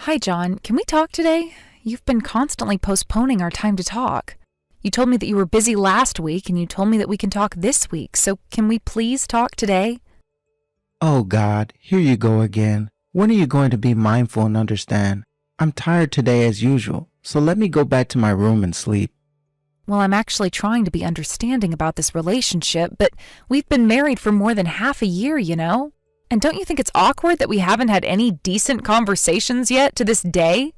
Hi, John. Can we talk today? You've been constantly postponing our time to talk. You told me that you were busy last week, and you told me that we can talk this week, so can we please talk today? Oh God, here you go again. When are you going to be mindful and understand? I'm tired today as usual, so let me go back to my room and sleep. Well, I'm actually trying to be understanding about this relationship, but we've been married for more than half a year, you know? And don't you think it's awkward that we haven't had any decent conversations yet to this day?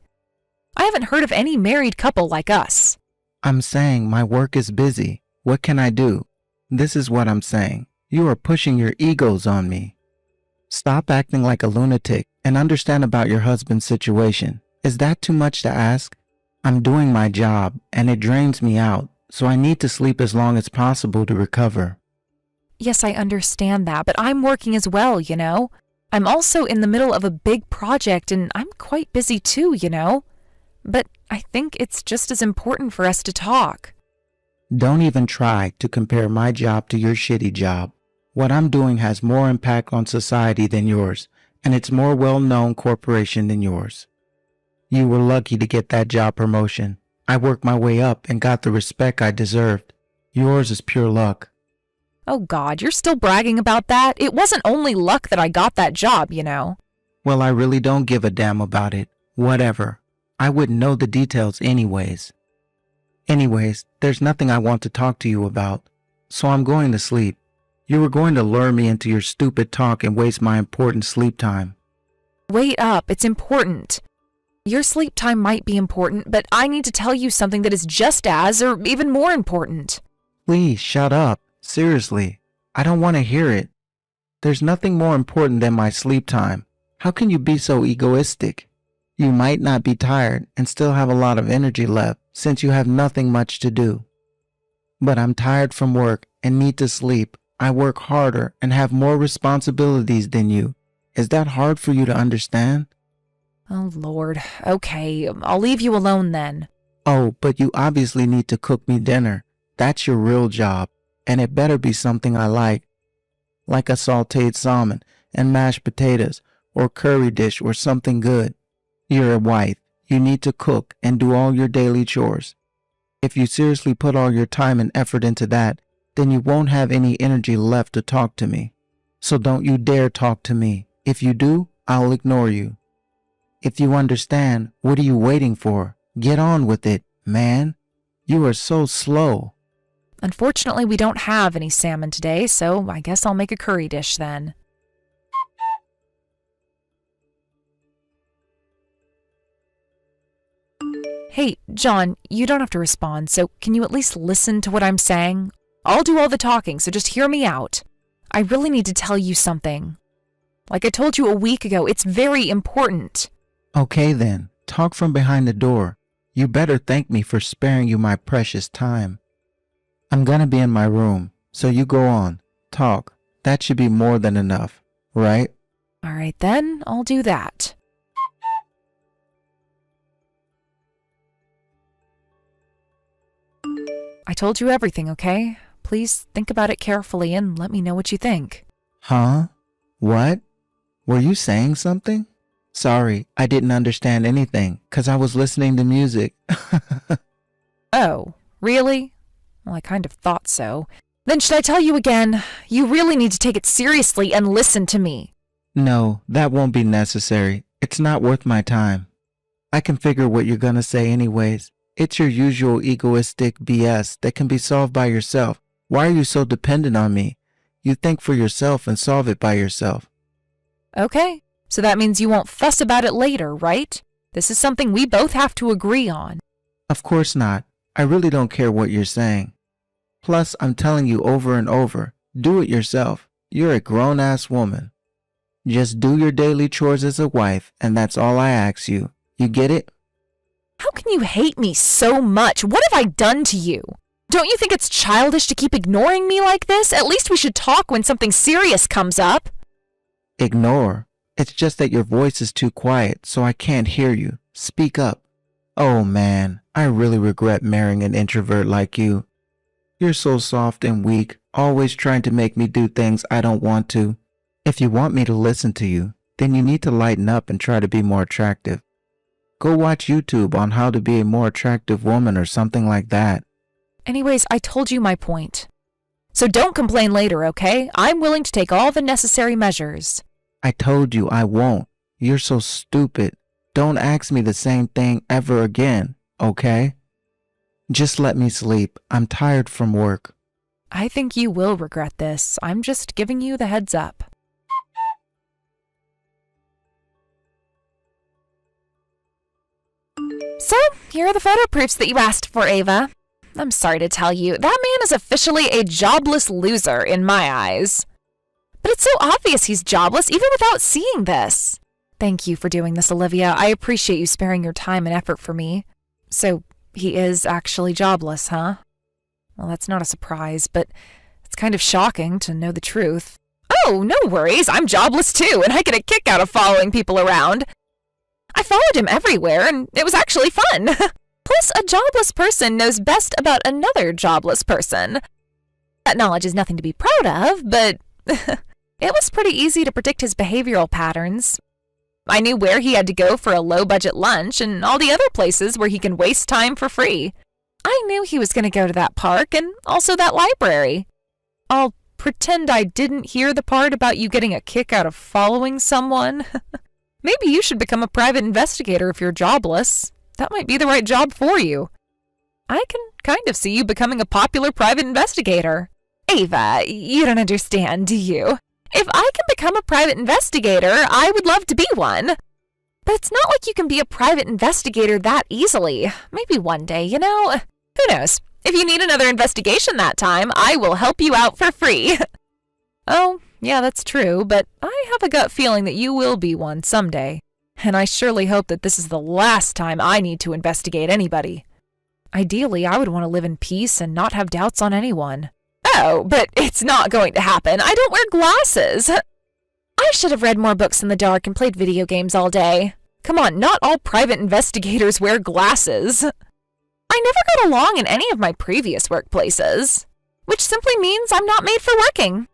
I haven't heard of any married couple like us. I'm saying my work is busy. What can I do? This is what I'm saying. You are pushing your egos on me. Stop acting like a lunatic and understand about your husband's situation. Is that too much to ask? I'm doing my job and it drains me out, so I need to sleep as long as possible to recover. Yes, I understand that, but I'm working as well, you know? I'm also in the middle of a big project and I'm quite busy too, you know? But I think it's just as important for us to talk. Don't even try to compare my job to your shitty job. What I'm doing has more impact on society than yours, and it's more well-known corporation than yours. You were lucky to get that job promotion. I worked my way up and got the respect I deserved. Yours is pure luck. Oh God, you're still bragging about that? It wasn't only luck that I got that job, you know? Well, I really don't give a damn about it. Whatever. I wouldn't know the details anyways. Anyways, there's nothing I want to talk to you about, so I'm going to sleep. You were going to lure me into your stupid talk and waste my important sleep time. Wait up, it's important. Your sleep time might be important, but I need to tell you something that is just as, or even more important. Please, shut up. Seriously, I don't want to hear it. There's nothing more important than my sleep time. How can you be so egoistic? You might not be tired and still have a lot of energy left since you have nothing much to do. But I'm tired from work and need to sleep. I work harder and have more responsibilities than you. Is that hard for you to understand? Oh Lord, okay, I'll leave you alone then. Oh, but you obviously need to cook me dinner. That's your real job. And it better be something I like a sautéed salmon and mashed potatoes or curry dish or something good. You're a wife. You need to cook and do all your daily chores. If you seriously put all your time and effort into that, then you won't have any energy left to talk to me. So don't you dare talk to me. If you do, I'll ignore you. If you understand, what are you waiting for? Get on with it, man. You are so slow. Unfortunately, we don't have any salmon today, so I guess I'll make a curry dish then. Hey, John, you don't have to respond, so can you at least listen to what I'm saying? I'll do all the talking, so just hear me out. I really need to tell you something. Like I told you a week ago, it's very important. Okay then, talk from behind the door. You better thank me for sparing you my precious time. I'm gonna be in my room, so you go on. Talk. That should be more than enough, right? All right then, I'll do that. I told you everything, okay? Please think about it carefully and let me know what you think. Huh? What? Were you saying something? Sorry, I didn't understand anything, 'cause I was listening to music. Oh, really? Well, I kind of thought so. Then should I tell you again? You really need to take it seriously and listen to me. No, that won't be necessary. It's not worth my time. I can figure what you're gonna say anyways. It's your usual egoistic BS that can be solved by yourself. Why are you so dependent on me? You think for yourself and solve it by yourself. Okay, so that means you won't fuss about it later, right? This is something we both have to agree on. Of course not. I really don't care what you're saying. Plus, I'm telling you over and over, do it yourself. You're a grown-ass woman. Just do your daily chores as a wife, and that's all I ask you. You get it? How can you hate me so much? What have I done to you? Don't you think it's childish to keep ignoring me like this? At least we should talk when something serious comes up. Ignore. It's just that your voice is too quiet, so I can't hear you. Speak up. Oh man, I really regret marrying an introvert like you. You're so soft and weak, always trying to make me do things I don't want to. If you want me to listen to you, then you need to lighten up and try to be more attractive. Go watch YouTube on how to be a more attractive woman or something like that. Anyways, I told you my point. So don't complain later, okay? I'm willing to take all the necessary measures. I told you I won't. You're so stupid. Don't ask me the same thing ever again, okay? Just let me sleep. I'm tired from work. I think you will regret this. I'm just giving you the heads up. So, here are the photo proofs that you asked for, Ava. I'm sorry to tell you, that man is officially a jobless loser in my eyes. But it's so obvious he's jobless even without seeing this. Thank you for doing this, Olivia. I appreciate you sparing your time and effort for me. So, he is actually jobless, huh? Well, that's not a surprise, but it's kind of shocking to know the truth. Oh, no worries. I'm jobless too, and I get a kick out of following people around. I followed him everywhere, and it was actually fun. Plus, a jobless person knows best about another jobless person. That knowledge is nothing to be proud of, but it was pretty easy to predict his behavioral patterns. I knew where he had to go for a low-budget lunch and all the other places where he can waste time for free. I knew he was going to go to that park and also that library. I'll pretend I didn't hear the part about you getting a kick out of following someone. Maybe you should become a private investigator if you're jobless. That might be the right job for you. I can kind of see you becoming a popular private investigator. Ava, you don't understand, do you? If I can become a private investigator, I would love to be one. But it's not like you can be a private investigator that easily. Maybe one day, you know? Who knows? If you need another investigation that time, I will help you out for free. Oh, yeah, that's true, but I have a gut feeling that you will be one someday. And I surely hope that this is the last time I need to investigate anybody. Ideally, I would want to live in peace and not have doubts on anyone. Oh, but it's not going to happen. I don't wear glasses. I should have read more books in the dark and played video games all day. Come on, not all private investigators wear glasses. I never got along in any of my previous workplaces, which simply means I'm not made for working.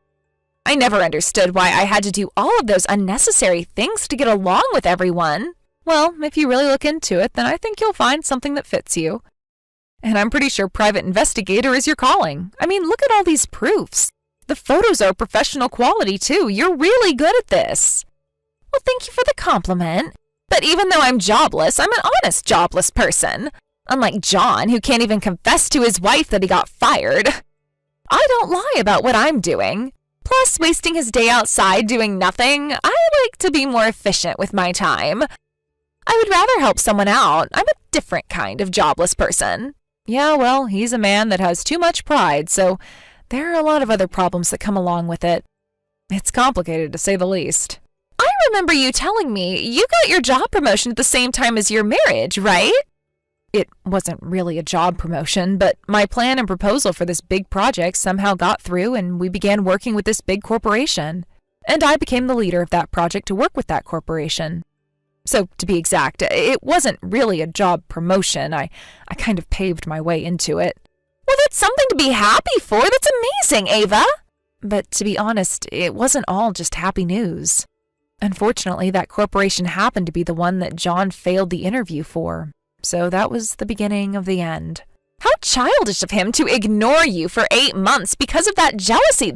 I never understood why I had to do all of those unnecessary things to get along with everyone. Well, if you really look into it, then I think you'll find something that fits you. And I'm pretty sure private investigator is your calling. I mean, look at all these proofs. The photos are professional quality, too. You're really good at this. Well, thank you for the compliment. But even though I'm jobless, I'm an honest jobless person. Unlike John, who can't even confess to his wife that he got fired. I don't lie about what I'm doing. Plus, wasting his day outside doing nothing, I like to be more efficient with my time. I would rather help someone out. I'm a different kind of jobless person. Yeah, well, he's a man that has too much pride, so there are a lot of other problems that come along with it. It's complicated, to say the least. I remember you telling me you got your job promotion at the same time as your marriage, right? It wasn't really a job promotion, but my plan and proposal for this big project somehow got through and we began working with this big corporation. And I became the leader of that project to work with that corporation. So, to be exact, it wasn't really a job promotion. I kind of paved my way into it. Well, that's something to be happy for. That's amazing, Ava. But to be honest, it wasn't all just happy news. Unfortunately, that corporation happened to be the one that John failed the interview for. So that was the beginning of the end. How childish of him to ignore you for 8 months because of that jealousy.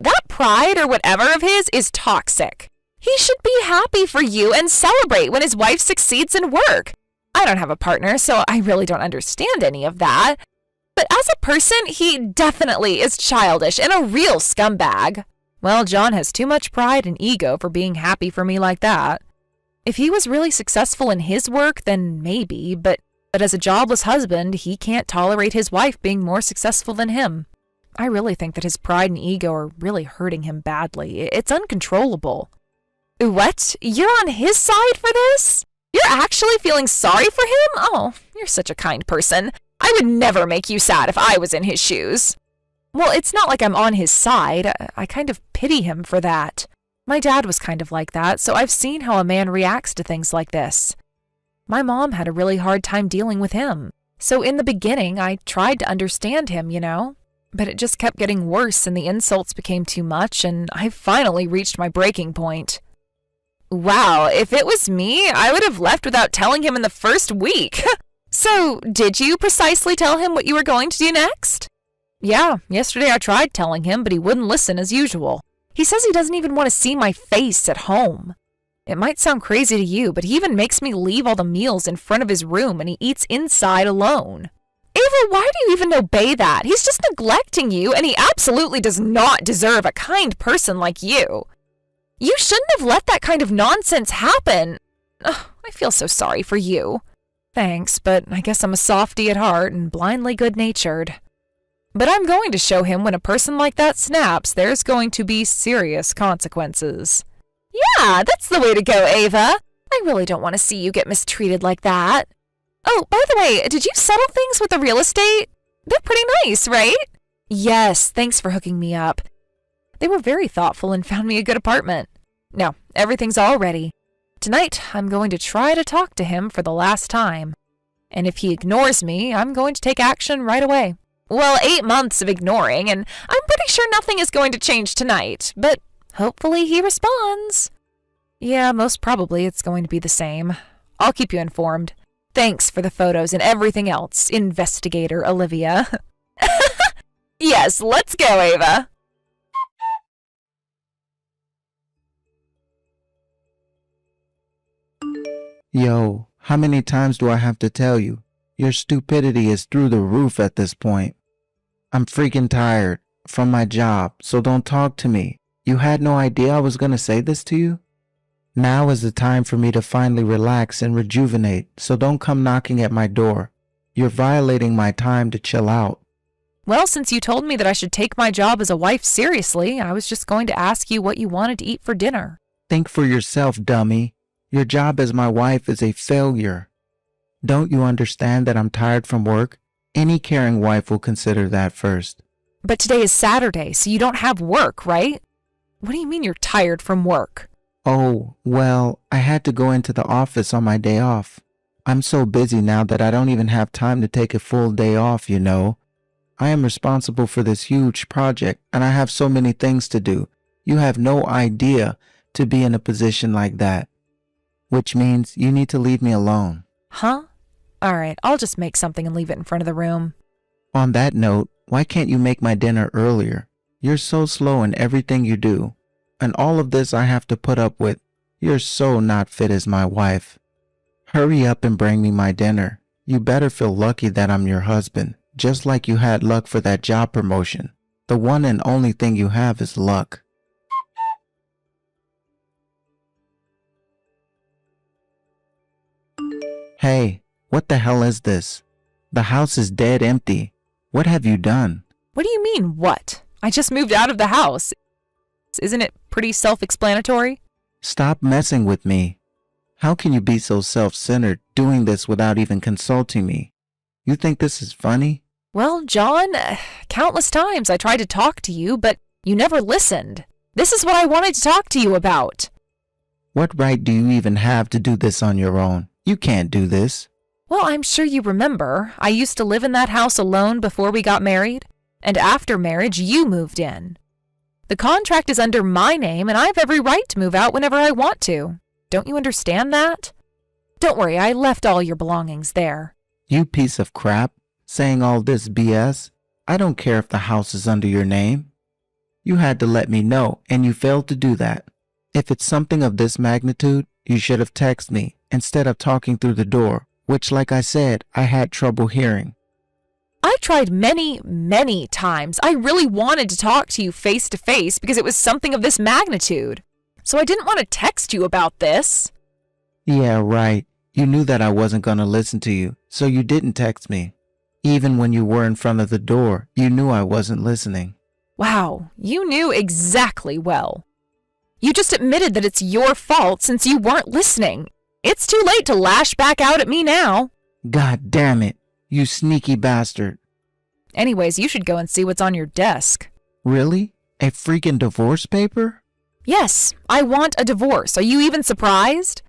That pride or whatever of his is toxic. He should be happy for you and celebrate when his wife succeeds in work. I don't have a partner, so I really don't understand any of that. But as a person, he definitely is childish and a real scumbag. Well, John has too much pride and ego for being happy for me like that. If he was really successful in his work, then maybe, but as a jobless husband, he can't tolerate his wife being more successful than him. I really think that his pride and ego are really hurting him badly. It's uncontrollable. What? You're on his side for this? You're actually feeling sorry for him? Oh, you're such a kind person. I would never make you sad if I was in his shoes. Well, it's not like I'm on his side. I kind of pity him for that. My dad was kind of like that, so I've seen how a man reacts to things like this. My mom had a really hard time dealing with him. So in the beginning, I tried to understand him, you know? But it just kept getting worse and the insults became too much and I finally reached my breaking point. Wow, if it was me, I would have left without telling him in the first week. So, did you precisely tell him what you were going to do next? Yeah, yesterday I tried telling him, but he wouldn't listen as usual. He says he doesn't even want to see my face at home. It might sound crazy to you, but he even makes me leave all the meals in front of his room and he eats inside alone. Ava, why do you even obey that? He's just neglecting you, and he absolutely does not deserve a kind person like you. You shouldn't have let that kind of nonsense happen. Ugh, I feel so sorry for you. Thanks, but I guess I'm a softie at heart and blindly good-natured. But I'm going to show him when a person like that snaps, there's going to be serious consequences. Yeah, that's the way to go, Ava. I really don't want to see you get mistreated like that. Oh, by the way, did you settle things with the real estate? They're pretty nice, right? Yes, thanks for hooking me up. They were very thoughtful and found me a good apartment. No, everything's all ready. Tonight, I'm going to try to talk to him for the last time. And if he ignores me, I'm going to take action right away. Well, 8 months of ignoring, and I'm pretty sure nothing is going to change tonight, but hopefully he responds. Yeah, most probably it's going to be the same. I'll keep you informed. Thanks for the photos and everything else, Investigator Olivia. Yes, let's go, Ava. Yo, how many times do I have to tell you? Your stupidity is through the roof at this point. I'm freaking tired from my job, so don't talk to me. You had no idea I was going to say this to you? Now is the time for me to finally relax and rejuvenate, so don't come knocking at my door. You're violating my time to chill out. Well, since you told me that I should take my job as a wife seriously, I was just going to ask you what you wanted to eat for dinner. Think for yourself, dummy. Your job as my wife is a failure. Don't you understand that I'm tired from work? Any caring wife will consider that first. But today is Saturday, so you don't have work, right? What do you mean you're tired from work? Oh, well, I had to go into the office on my day off. I'm so busy now that I don't even have time to take a full day off, you know. I am responsible for this huge project, and I have so many things to do. You have no idea to be in a position like that. Which means you need to leave me alone. Huh? All right, I'll just make something and leave it in front of the room. On that note, why can't you make my dinner earlier? You're so slow in everything you do. And all of this I have to put up with. You're so not fit as my wife. Hurry up and bring me my dinner. You better feel lucky that I'm your husband, just like you had luck for that job promotion. The one and only thing you have is luck. Hey, what the hell is this? The house is dead empty. What have you done? What do you mean, what? I just moved out of the house. Isn't it pretty self-explanatory? Stop messing with me. How can you be so self-centered doing this without even consulting me? You think this is funny? Well, John, countless times I tried to talk to you, but you never listened. This is what I wanted to talk to you about. What right do you even have to do this on your own? You can't do this. Well, I'm sure you remember. I used to live in that house alone before we got married, and after marriage, you moved in. The contract is under my name, and I have every right to move out whenever I want to. Don't you understand that? Don't worry, I left all your belongings there. You piece of crap, saying all this BS. I don't care if the house is under your name. You had to let me know, and you failed to do that. If it's something of this magnitude, you should have texted me instead of talking through the door, which, like I said, I had trouble hearing. I tried many times. I really wanted to talk to you face to face because it was something of this magnitude. So I didn't want to text you about this. Yeah, right. You knew that I wasn't going to listen to you, so you didn't text me. Even when you were in front of the door, you knew I wasn't listening. Wow, you knew exactly well. You just admitted that it's your fault since you weren't listening. It's too late to lash back out at me now. God damn it, you sneaky bastard. Anyways, you should go and see what's on your desk. Really? A freaking divorce paper? Yes, I want a divorce. Are you even surprised?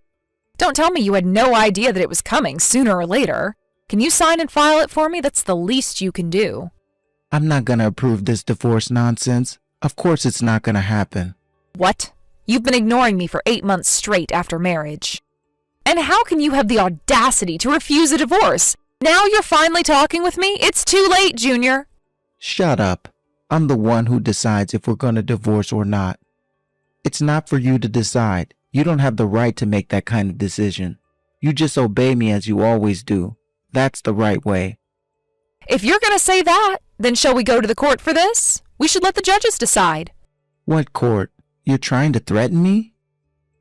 Don't tell me you had no idea that it was coming sooner or later. Can you sign and file it for me? That's the least you can do. I'm not gonna approve this divorce nonsense. Of course it's not gonna happen. What? You've been ignoring me for 8 months straight after marriage. And how can you have the audacity to refuse a divorce? Now you're finally talking with me? It's too late, Junior. Shut up. I'm the one who decides if we're going to divorce or not. It's not for you to decide. You don't have the right to make that kind of decision. You just obey me as you always do. That's the right way. If you're going to say that, then shall we go to the court for this? We should let the judges decide. What court? You're trying to threaten me?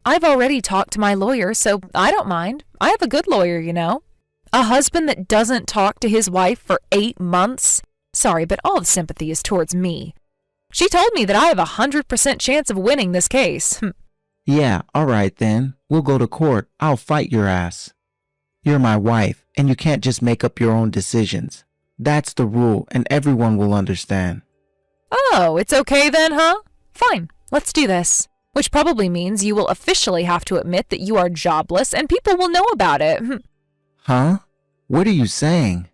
I've already talked to my lawyer, so I don't mind. I have a good lawyer, you know. A husband that doesn't talk to his wife for 8 months? Sorry, but all the sympathy is towards me. She told me that I have a 100% chance of winning this case. Yeah, all right then. We'll go to court. I'll fight your ass. You're my wife, and you can't just make up your own decisions. That's the rule, and everyone will understand. Oh, it's okay then, huh? Fine, let's do this. Which probably means you will officially have to admit that you are jobless and people will know about it. Huh? What are you saying?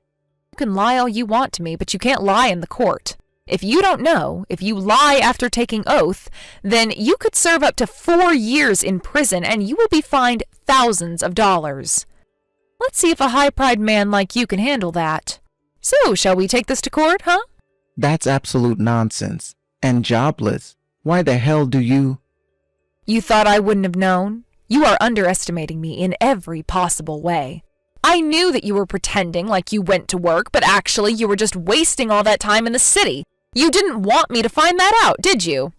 You can lie all you want to me, but you can't lie in the court. If you don't know, if you lie after taking oath, then you could serve up to 4 years in prison and you will be fined thousands of dollars. Let's see if a high-pride man like you can handle that. So, shall we take this to court, huh? That's absolute nonsense. And jobless. Why the hell do you... You thought I wouldn't have known? You are underestimating me in every possible way. I knew that you were pretending like you went to work, but actually you were just wasting all that time in the city. You didn't want me to find that out, did you?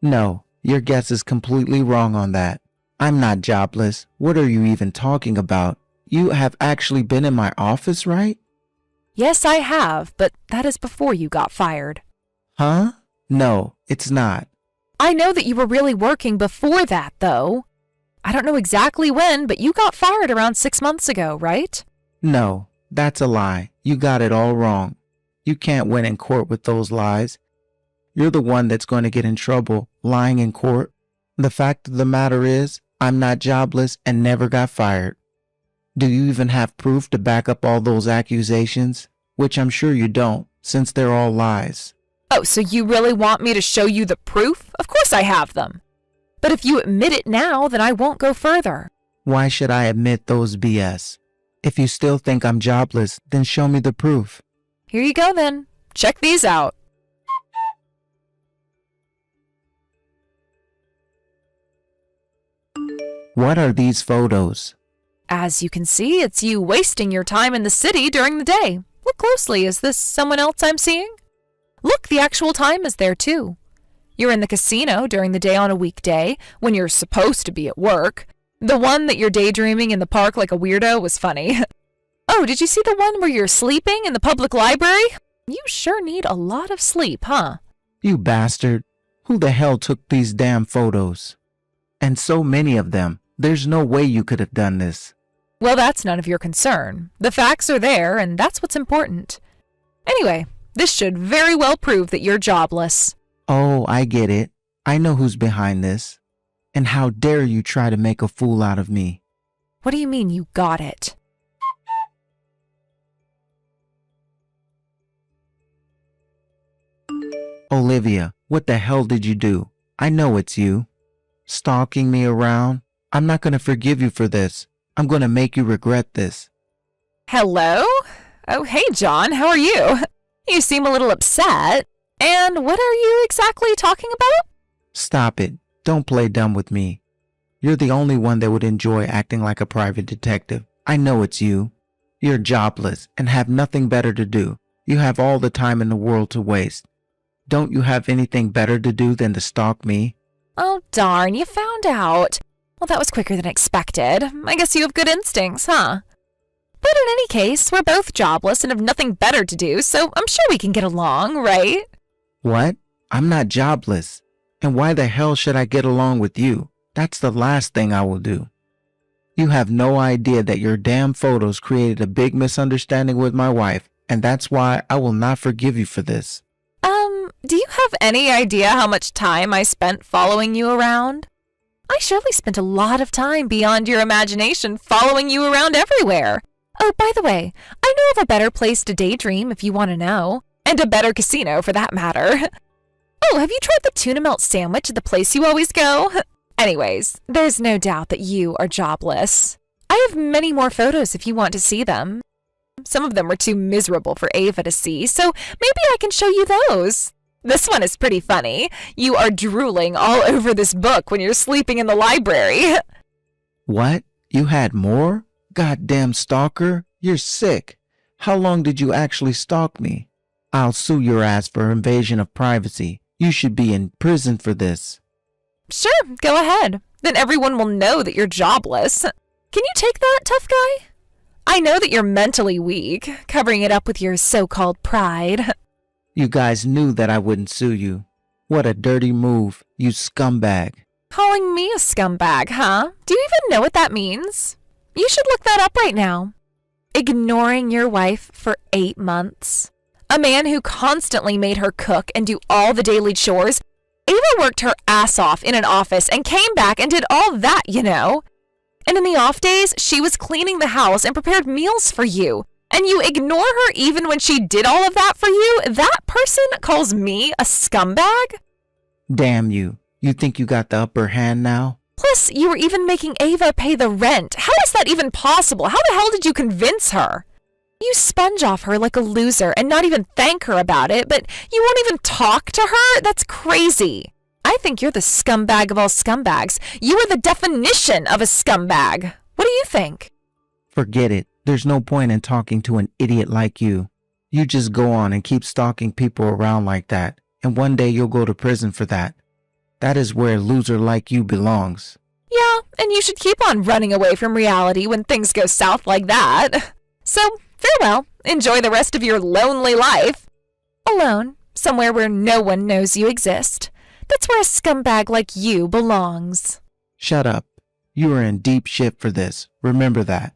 No, your guess is completely wrong on that. I'm not jobless. What are you even talking about? You have actually been in my office, right? Yes, I have, but that is before you got fired. Huh? No, it's not. I know that you were really working before that, though. I don't know exactly when, but you got fired around 6 months ago, right? No, that's a lie. You got it all wrong. You can't win in court with those lies. You're the one that's going to get in trouble lying in court. The fact of the matter is, I'm not jobless and never got fired. Do you even have proof to back up all those accusations? Which I'm sure you don't, since they're all lies. Oh, so you really want me to show you the proof? Of course I have them. But if you admit it now, then I won't go further. Why should I admit those BS? If you still think I'm jobless, then show me the proof. Here you go then. Check these out. What are these photos? As you can see, it's you wasting your time in the city during the day. Look closely. Is this someone else I'm seeing? Look, the actual time is there too. You're in the casino during the day on a weekday, when you're supposed to be at work. The one that you're daydreaming in the park like a weirdo was funny. Oh, did you see the one where you're sleeping in the public library? You sure need a lot of sleep, huh? You bastard. Who the hell took these damn photos? And so many of them. There's no way you could have done this. Well, that's none of your concern. The facts are there, and that's what's important. Anyway, this should very well prove that you're jobless. Oh, I get it. I know who's behind this. And how dare you try to make a fool out of me? What do you mean you got it? Olivia, what the hell did you do? I know it's you. Stalking me around? I'm not going to forgive you for this. I'm going to make you regret this. Hello? Oh, hey, John, how are you? You seem a little upset. And what are you exactly talking about? Stop it. Don't play dumb with me. You're the only one that would enjoy acting like a private detective. I know it's you. You're jobless and have nothing better to do. You have all the time in the world to waste. Don't you have anything better to do than to stalk me? Oh, darn, you found out. Well, that was quicker than expected. I guess you have good instincts, huh? But in any case, we're both jobless and have nothing better to do, so I'm sure we can get along, right? What? I'm not jobless. And why the hell should I get along with you? That's the last thing I will do. You have no idea that your damn photos created a big misunderstanding with my wife, and that's why I will not forgive you for this. Do you have any idea how much time I spent following you around? I surely spent a lot of time beyond your imagination following you around everywhere. Oh, by the way, I know of a better place to daydream if you want to know. And a better casino, for that matter. Oh, have you tried the tuna melt sandwich at the place you always go? Anyways, there's no doubt that you are jobless. I have many more photos if you want to see them. Some of them were too miserable for Ava to see, so maybe I can show you those. This one is pretty funny. You are drooling all over this book when you're sleeping in the library. What? You had more? Goddamn stalker, you're sick. How long did you actually stalk me? I'll sue your ass for invasion of privacy. You should be in prison for this. Sure, go ahead. Then everyone will know that you're jobless. Can you take that, tough guy? I know that you're mentally weak, covering it up with your so-called pride. You guys knew that I wouldn't sue you. What a dirty move, you scumbag. Calling me a scumbag, huh? Do you even know what that means? You should look that up right now. Ignoring your wife for 8 months. A man who constantly made her cook and do all the daily chores. Ava worked her ass off in an office and came back and did all that, you know. And in the off days, she was cleaning the house and prepared meals for you. And you ignore her even when she did all of that for you? That person calls me a scumbag? Damn you. You think you got the upper hand now? Plus, you were even making Ava pay the rent. How is that even possible? How the hell did you convince her? You sponge off her like a loser and not even thank her about it, but you won't even talk to her? That's crazy. I think you're the scumbag of all scumbags. You are the definition of a scumbag. What do you think? Forget it. There's no point in talking to an idiot like you. You just go on and keep stalking people around like that, and one day you'll go to prison for that. That is where a loser like you belongs. Yeah, and you should keep on running away from reality when things go south like that. So, farewell. Enjoy the rest of your lonely life. Alone, somewhere where no one knows you exist. That's where a scumbag like you belongs. Shut up. You are in deep shit for this. Remember that.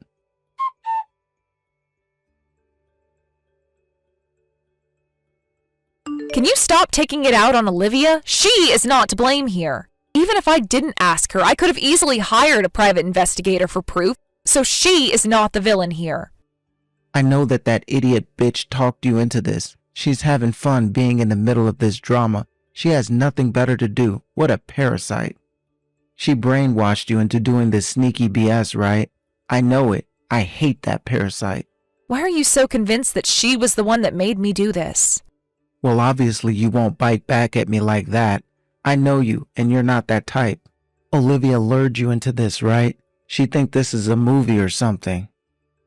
Can you stop taking it out on Olivia? She is not to blame here. Even if I didn't ask her, I could have easily hired a private investigator for proof, so she is not the villain here. I know that idiot bitch talked you into this. She's having fun being in the middle of this drama. She has nothing better to do. What a parasite. She brainwashed you into doing this sneaky BS, right? I know it. I hate that parasite. Why are you so convinced that she was the one that made me do this? Well, obviously you won't bite back at me like that. I know you, and you're not that type. Olivia lured you into this, right? She think this is a movie or something.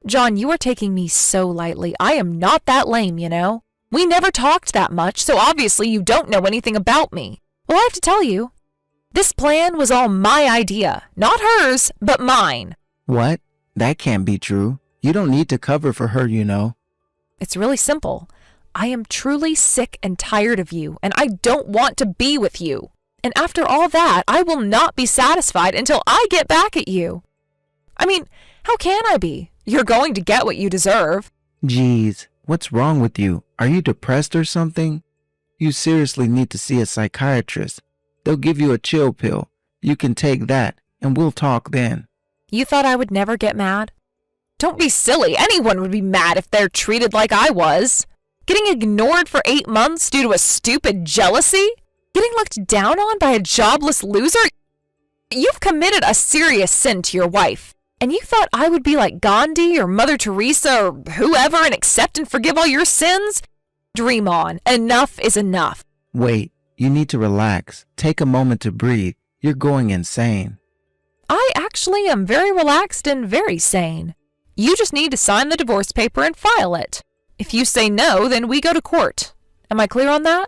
John, you are taking me so lightly. I am not that lame, you know. We never talked that much, so obviously you don't know anything about me. Well, I have to tell you, this plan was all my idea. Not hers, but mine. What? That can't be true. You don't need to cover for her, you know. It's really simple. I am truly sick and tired of you, and I don't want to be with you. And after all that, I will not be satisfied until I get back at you. I mean, how can I be? You're going to get what you deserve. Jeez, what's wrong with you? Are you depressed or something? You seriously need to see a psychiatrist. They'll give you a chill pill. You can take that, and we'll talk then. You thought I would never get mad? Don't be silly. Anyone would be mad if they're treated like I was. Getting ignored for 8 months due to a stupid jealousy? Getting looked down on by a jobless loser? You've committed a serious sin to your wife. And you thought I would be like Gandhi or Mother Teresa or whoever and accept and forgive all your sins? Dream on. Enough is enough. Wait, you need to relax. Take a moment to breathe. You're going insane. I actually am very relaxed and very sane. You just need to sign the divorce paper and file it. If you say no, then we go to court. Am I clear on that?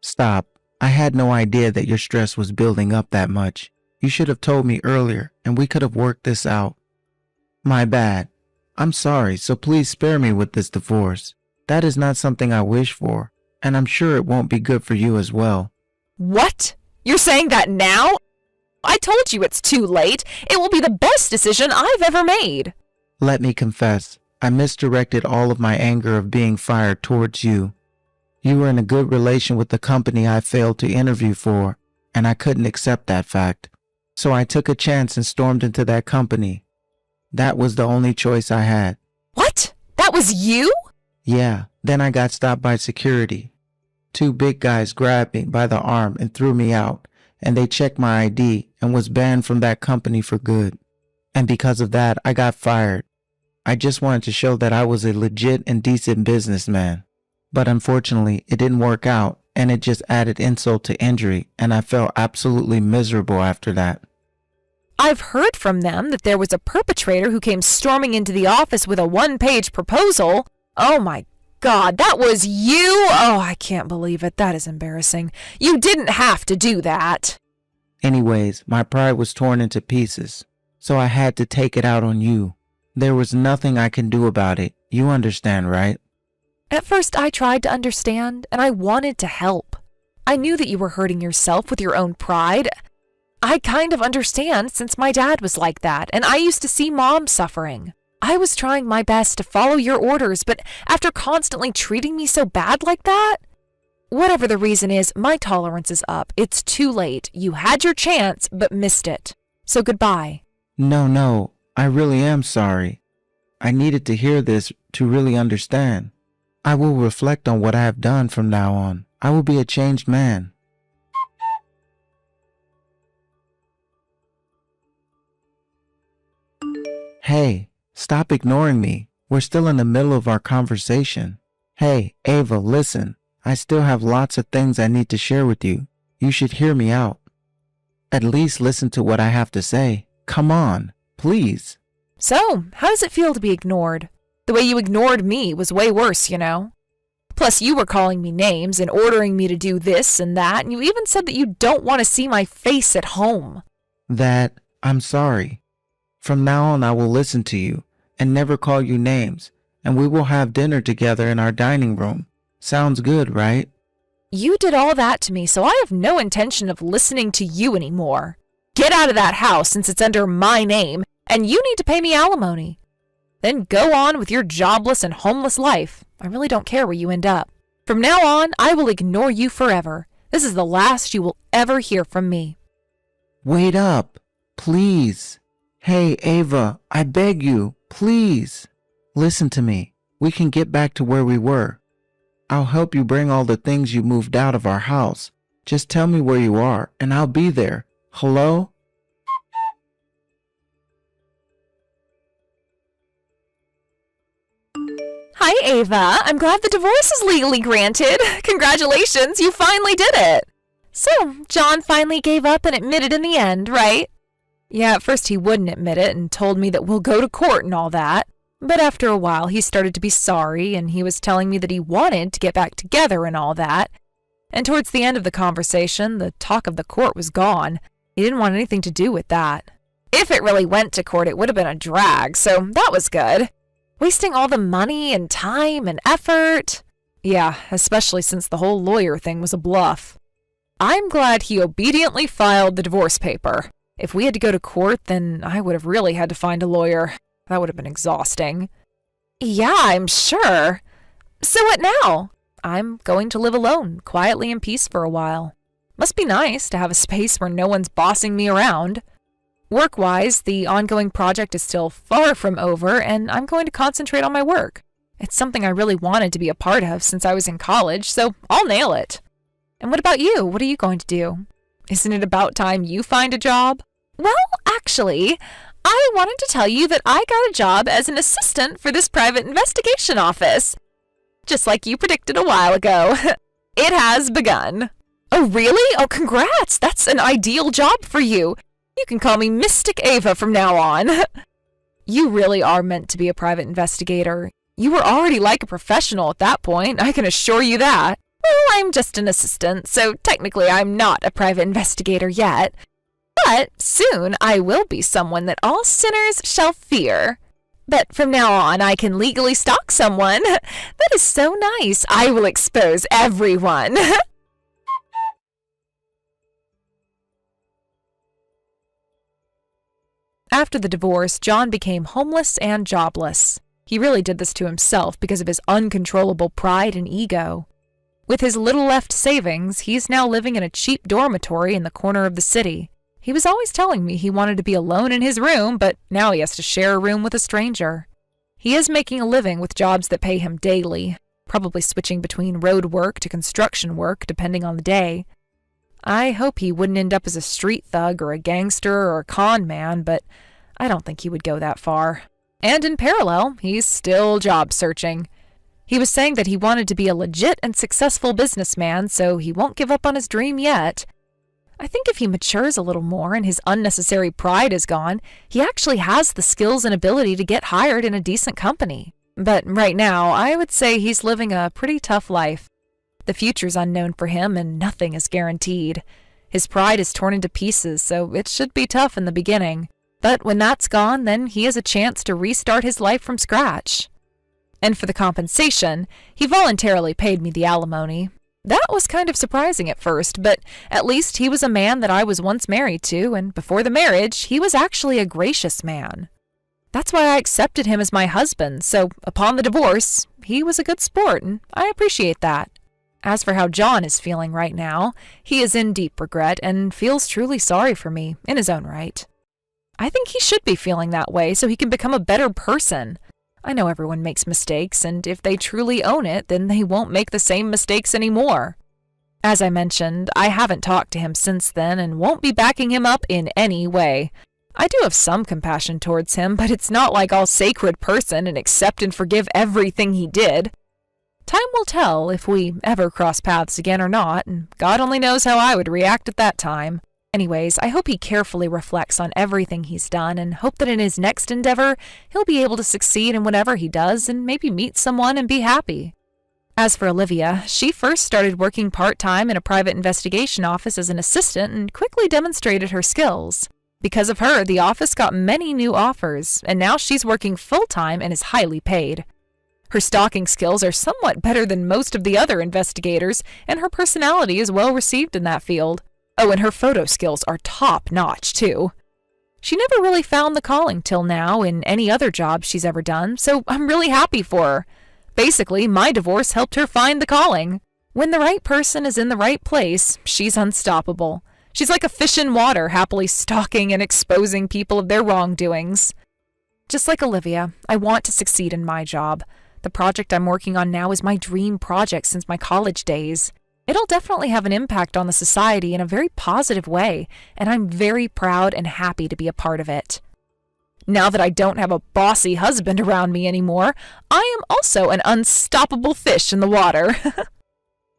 Stop. I had no idea that your stress was building up that much. You should have told me earlier, and we could have worked this out. My bad. I'm sorry, so please spare me with this divorce. That is not something I wish for, and I'm sure it won't be good for you as well. What? You're saying that now? I told you it's too late. It will be the best decision I've ever made. Let me confess, I misdirected all of my anger of being fired towards you. You were in a good relation with the company I failed to interview for, and I couldn't accept that fact. So I took a chance and stormed into that company. That was the only choice I had. What? That was you? Yeah, then I got stopped by security. 2 big guys grabbed me by the arm and threw me out, and they checked my ID and was banned from that company for good. And because of that, I got fired. I just wanted to show that I was a legit and decent businessman. But unfortunately, it didn't work out, and it just added insult to injury, and I felt absolutely miserable after that. I've heard from them that there was a perpetrator who came storming into the office with a one-page proposal. Oh my God, that was you? Oh, I can't believe it. That is embarrassing. You didn't have to do that. Anyways, my pride was torn into pieces, so I had to take it out on you. There was nothing I can do about it. You understand, right? At first, I tried to understand, and I wanted to help. I knew that you were hurting yourself with your own pride. I kind of understand since my dad was like that, and I used to see Mom suffering. I was trying my best to follow your orders, but after constantly treating me so bad like that, whatever the reason is, my tolerance is up. It's too late. You had your chance, but missed it. So goodbye. No, I really am sorry. I needed to hear this to really understand. I will reflect on what I have done from now on. I will be a changed man. Hey, stop ignoring me. We're still in the middle of our conversation. Hey, Ava, listen. I still have lots of things I need to share with you. You should hear me out. At least listen to what I have to say. Come on, please. So, how does it feel to be ignored? The way you ignored me was way worse, you know. Plus, you were calling me names and ordering me to do this and that, and you even said that you don't want to see my face at home. I'm sorry. From now on, I will listen to you and never call you names, and we will have dinner together in our dining room. Sounds good, right? You did all that to me, so I have no intention of listening to you anymore. Get out of that house since it's under my name, and you need to pay me alimony. Then go on with your jobless and homeless life. I really don't care where you end up. From now on, I will ignore you forever. This is the last you will ever hear from me. Wait up, please. Hey, Ava, I beg you, please. Listen to me. We can get back to where we were. I'll help you bring all the things you moved out of our house. Just tell me where you are, and I'll be there. Hello? Hi, Ava. I'm glad the divorce is legally granted. Congratulations, you finally did it. So, John finally gave up and admitted in the end, right? Yeah, at first he wouldn't admit it and told me that we'll go to court and all that. But after a while, he started to be sorry, and he was telling me that he wanted to get back together and all that. And towards the end of the conversation, the talk of the court was gone. He didn't want anything to do with that. If it really went to court, it would have been a drag, so that was good. Wasting all the money and time and effort. Yeah, especially since the whole lawyer thing was a bluff. I'm glad he obediently filed the divorce paper. If we had to go to court, then I would have really had to find a lawyer. That would have been exhausting. Yeah, I'm sure. So what now? I'm going to live alone, quietly in peace for a while. Must be nice to have a space where no one's bossing me around. Work-wise, the ongoing project is still far from over, and I'm going to concentrate on my work. It's something I really wanted to be a part of since I was in college, so I'll nail it. And what about you? What are you going to do? Isn't it about time you find a job? Well, actually, I wanted to tell you that I got a job as an assistant for this private investigation office. Just like you predicted a while ago. It has begun. Oh, really? Oh, congrats! That's an ideal job for you. You can call me Mystic Ava from now on. You really are meant to be a private investigator. You were already like a professional at that point, I can assure you that. Well, I'm just an assistant, so technically I'm not a private investigator yet. But soon I will be someone that all sinners shall fear. But from now on I can legally stalk someone. That is so nice. I will expose everyone. After the divorce, John became homeless and jobless. He really did this to himself because of his uncontrollable pride and ego. With his little left savings, he's now living in a cheap dormitory in the corner of the city. He was always telling me he wanted to be alone in his room, but now he has to share a room with a stranger. He is making a living with jobs that pay him daily, probably switching between road work to construction work depending on the day. I hope he wouldn't end up as a street thug or a gangster or a con man, but I don't think he would go that far. And in parallel, he's still job searching. He was saying that he wanted to be a legit and successful businessman, so he won't give up on his dream yet. I think if he matures a little more and his unnecessary pride is gone, he actually has the skills and ability to get hired in a decent company. But right now, I would say he's living a pretty tough life. The future's unknown for him and nothing is guaranteed. His pride is torn into pieces, so it should be tough in the beginning. But when that's gone, then he has a chance to restart his life from scratch. And for the compensation, he voluntarily paid me the alimony. That was kind of surprising at first, but at least he was a man that I was once married to, and before the marriage, he was actually a gracious man. That's why I accepted him as my husband, so upon the divorce, he was a good sport, and I appreciate that. As for how John is feeling right now, he is in deep regret and feels truly sorry for me, in his own right. I think he should be feeling that way so he can become a better person. I know everyone makes mistakes, and if they truly own it, then they won't make the same mistakes anymore. As I mentioned, I haven't talked to him since then and won't be backing him up in any way. I do have some compassion towards him, but it's not like I'll sacred person and accept and forgive everything he did. Time will tell if we ever cross paths again or not, and God only knows how I would react at that time. Anyways, I hope he carefully reflects on everything he's done and hope that in his next endeavor, he'll be able to succeed in whatever he does and maybe meet someone and be happy. As for Olivia, she first started working part-time in a private investigation office as an assistant and quickly demonstrated her skills. Because of her, the office got many new offers, and now she's working full-time and is highly paid. Her stalking skills are somewhat better than most of the other investigators, and her personality is well received in that field. Oh, and her photo skills are top-notch, too. She never really found the calling till now in any other job she's ever done, so I'm really happy for her. Basically, my divorce helped her find the calling. When the right person is in the right place, she's unstoppable. She's like a fish in water, happily stalking and exposing people of their wrongdoings. Just like Olivia, I want to succeed in my job. The project I'm working on now is my dream project since my college days. It'll definitely have an impact on the society in a very positive way, and I'm very proud and happy to be a part of it. Now that I don't have a bossy husband around me anymore, I am also an unstoppable fish in the water.